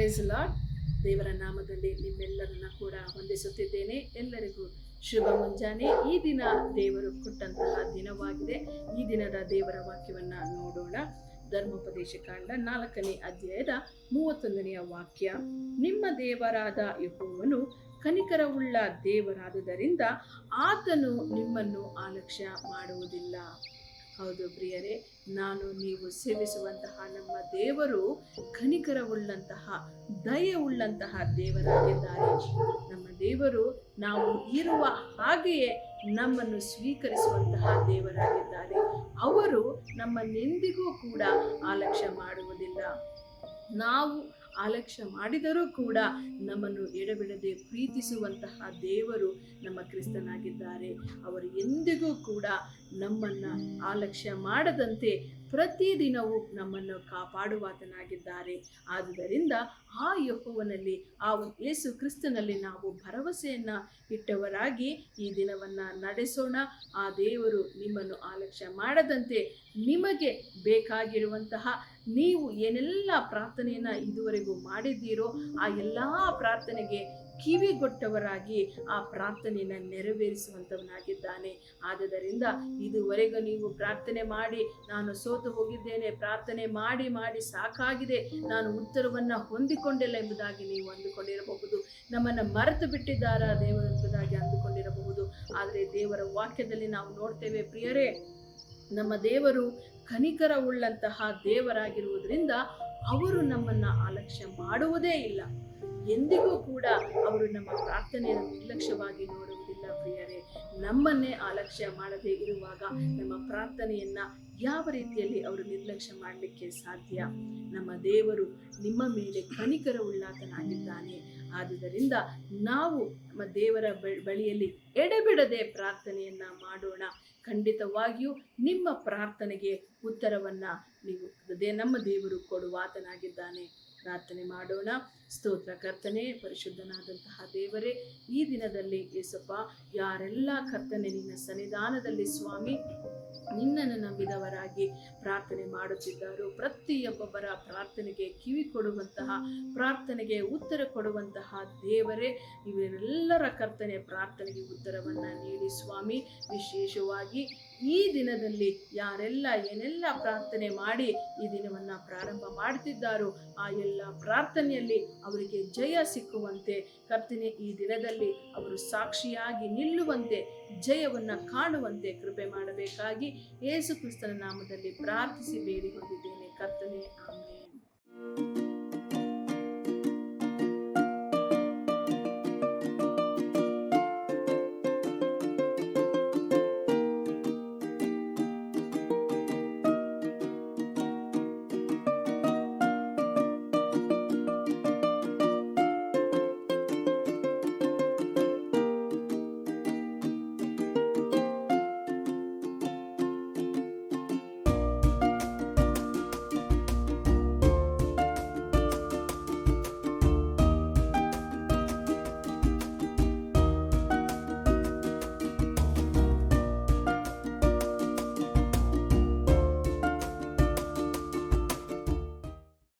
Price lord. ದೇವರ ನಾಮದಲ್ಲಿ ನಿಮ್ಮೆಲ್ಲರನ್ನ ಕೂಡ ವಂದಿಸುತ್ತಿದ್ದೇನೆ. ಎಲ್ಲರಿಗೂ ಶುಭ ಮುಂಜಾನೆ. ಈ ದಿನ ದೇವರು ಕೊಟ್ಟಂತಹ ದಿನವಾಗಿದೆ. ಈ ದಿನದ ದೇವರ ವಾಕ್ಯವನ್ನ ನೋಡೋಣ. ಧರ್ಮೋಪದೇಶ ಕಾಂಡ 4ನೇ ಅಧ್ಯಾಯದ 31ನೆಯ ವಾಕ್ಯ. ನಿಮ್ಮ ದೇವರಾದ ಯೆಹೋವನು ಕನಿಕರವುಳ್ಳ ದೇವರಾದುದರಿಂದ ಆತನು ನಿಮ್ಮನ್ನು ಅಲಕ್ಷ್ಯ ಮಾಡುವುದಿಲ್ಲ. ಹೌದು ಪ್ರಿಯರೇ, ನೀವು ಸೇವಿಸುವಂತಹ ನಮ್ಮ ದೇವರು ಕನಿಕರವುಳ್ಳಂತಹ ದಯೆಯುಳ್ಳಂತಹ ದೇವರಾಗಿದ್ದಾರೆ. ನಮ್ಮ ದೇವರು ನಾವು ಇರುವ ಹಾಗೆಯೇ ನಮ್ಮನ್ನು ಸ್ವೀಕರಿಸುವಂತಹ ದೇವರಾಗಿದ್ದಾರೆ. ಅವರು ನಮ್ಮನ್ನೆಂದಿಗೂ ಕೂಡ ಅಲಕ್ಷ್ಯ ಮಾಡುವುದಿಲ್ಲ. ನಾವು ಅಲಕ್ಷ್ಯ ಮಾಡಿದರೂ ಕೂಡ ನಮ್ಮನ್ನು ಎಡೆಬಿಡದೆ ಪ್ರೀತಿಸುವಂತಹ ದೇವರು ನಮ್ಮ ಕ್ರಿಸ್ತನಾಗಿದ್ದಾರೆ. ಅವರು ಎಂದಿಗೂ ಕೂಡ ನಮ್ಮನ್ನು ಅಲಕ್ಷ್ಯ ಮಾಡದಂತೆ ಪ್ರತಿದಿನವೂ ನಮ್ಮನ್ನು ಕಾಪಾಡುವಾತನಾಗಿದ್ದಾರೆ. ಆದುದರಿಂದ ಆ ಯೆಹೋವನಲ್ಲಿ, ಆ ಯೇಸು ಕ್ರಿಸ್ತನಲ್ಲಿ ನಾವು ಭರವಸೆಯನ್ನು ಇಟ್ಟವರಾಗಿ ಈ ದಿನವನ್ನು ನಡೆಸೋಣ. ಆ ದೇವರು ನಿಮ್ಮನ್ನು ಅಲಕ್ಷ್ಯ ಮಾಡದಂತೆ ನಿಮಗೆ ಬೇಕಾಗಿರುವಂತಹ ನೀವು ಏನೆಲ್ಲ ಪ್ರಾರ್ಥನೆಯನ್ನು ಇದುವರೆಗೂ ಮಾಡಿದ್ದೀರೋ ಆ ಎಲ್ಲ ಪ್ರಾರ್ಥನೆಗೆ ಕಿವಿಗೊಟ್ಟವರಾಗಿ ಆ ಪ್ರಾರ್ಥನೆಯನ್ನು ನೆರವೇರಿಸುವಂಥವನಾಗಿದ್ದಾನೆ. ಆದುದರಿಂದ ಇದುವರೆಗೂ ನೀವು ಪ್ರಾರ್ಥನೆ ಮಾಡಿ, ನಾನು ಸೋತು ಹೋಗಿದ್ದೇನೆ, ಪ್ರಾರ್ಥನೆ ಮಾಡಿ ಮಾಡಿ ಸಾಕಾಗಿದೆ, ನಾನು ಉತ್ತರವನ್ನು ಹೊಂದಿಕೊಂಡಿಲ್ಲ ಎಂಬುದಾಗಿ ನೀವು ಅಂದುಕೊಂಡಿರಬಹುದು. ನಮ್ಮನ್ನು ಮರೆತು ಬಿಟ್ಟಿದ್ದಾರಾ ದೇವರು ಎಂಬುದಾಗಿ ಅಂದುಕೊಂಡಿರಬಹುದು. ಆದರೆ ದೇವರ ವಾಕ್ಯದಲ್ಲಿ ನಾವು ನೋಡ್ತೇವೆ ಪ್ರಿಯರೇ, ನಮ್ಮ ದೇವರು ಕನಿಕರವುಳ್ಳಂತಹ ದೇವರಾಗಿರುವುದರಿಂದ ಅವರು ನಮ್ಮನ್ನು ಅಲಕ್ಷ್ಯ ಮಾಡುವುದೇ ಇಲ್ಲ. ಎಂದಿಗೂ ಕೂಡ ಅವರು ನಮ್ಮ ಪ್ರಾರ್ಥನೆಯನ್ನು ನಿರ್ಲಕ್ಷ್ಯವಾಗಿ ನೋಡುವುದಿಲ್ಲ. ಪ್ರಿಯರೇ, ನಮ್ಮನ್ನೇ ಅಲಕ್ಷ್ಯ ಮಾಡದೇ ಇರುವಾಗ ನಮ್ಮ ಪ್ರಾರ್ಥನೆಯನ್ನ ಯಾವ ರೀತಿಯಲ್ಲಿ ಅವರು ನಿರ್ಲಕ್ಷ್ಯ ಮಾಡಲಿಕ್ಕೆ ಸಾಧ್ಯ? ನಮ್ಮ ದೇವರು ನಿಮ್ಮ ಮೇಲೆ ಕನಿಕರವುಳ್ಳಾತನಾಗಿದ್ದಾನೆ. ಆದುದರಿಂದ ನಾವು ನಮ್ಮ ದೇವರ ಬಳಿಯಲ್ಲಿ ಎಡೆಬಿಡದೆ ಪ್ರಾರ್ಥನೆಯನ್ನ ಮಾಡೋಣ. ಖಂಡಿತವಾಗಿಯೂ ನಿಮ್ಮ ಪ್ರಾರ್ಥನೆಗೆ ಉತ್ತರವನ್ನ ನಮ್ಮ ದೇವರು ಕೊಡುವಾತನಾಗಿದ್ದಾನೆ. ಪ್ರಾರ್ಥನೆ ಮಾಡೋಣ. ಸ್ತೋತ್ರ ಕರ್ತನೆ, ಪರಿಶುದ್ಧನಾದಂತಹ ದೇವರೇ, ಈ ದಿನದಲ್ಲಿ ಯೇಸಪ್ಪ, ಯಾರೆಲ್ಲ ಕರ್ತನೆ ನಿನ್ನ ಸನ್ನಿಧಾನದಲ್ಲಿ ಸ್ವಾಮಿ ನಿನ್ನನ್ನು ನಂಬಿದವರಾಗಿ ಪ್ರಾರ್ಥನೆ ಮಾಡುತ್ತಿದ್ದಾರೋ, ಪ್ರತಿಯೊಬ್ಬೊಬ್ಬರ ಪ್ರಾರ್ಥನೆಗೆ ಕಿವಿ ಕೊಡುವಂತಹ, ಪ್ರಾರ್ಥನೆಗೆ ಉತ್ತರ ಕೊಡುವಂತಹ ದೇವರೇ, ಇವರೆಲ್ಲರ ಕರ್ತನೆ ಪ್ರಾರ್ಥನೆಗೆ ಉತ್ತರವನ್ನ ನೀಡಿ ಸ್ವಾಮಿ. ವಿಶೇಷವಾಗಿ ಈ ದಿನದಲ್ಲಿ ಯಾರೆಲ್ಲ ಏನೆಲ್ಲ ಪ್ರಾರ್ಥನೆ ಮಾಡಿ ಈ ದಿನವನ್ನ ಪ್ರಾರಂಭ ಮಾಡುತ್ತಿದ್ದಾರೋ ಆ ಎಲ್ಲ ಪ್ರಾರ್ಥನೆಯಲ್ಲಿ ಅವರಿಗೆ ಜಯ ಸಿಕ್ಕುವಂತೆ ಕರ್ತನೆ, ಈ ದಿನದಲ್ಲಿ ಅವರು ಸಾಕ್ಷಿಯಾಗಿ ನಿಲ್ಲುವಂತೆ, ಜಯವನ್ನ ಕಾಣುವಂತೆ ಕೃಪೆ ಮಾಡಬೇಕಾಗಿ ಯೇಸು ಕ್ರಿಸ್ತನ ನಾಮದಲ್ಲಿ ಪ್ರಾರ್ಥಿಸಿ ಬೇಡಿ ಹೊಂದಿದ್ದೇನೆ ಕರ್ತನೆ, ಆಮೆನ್.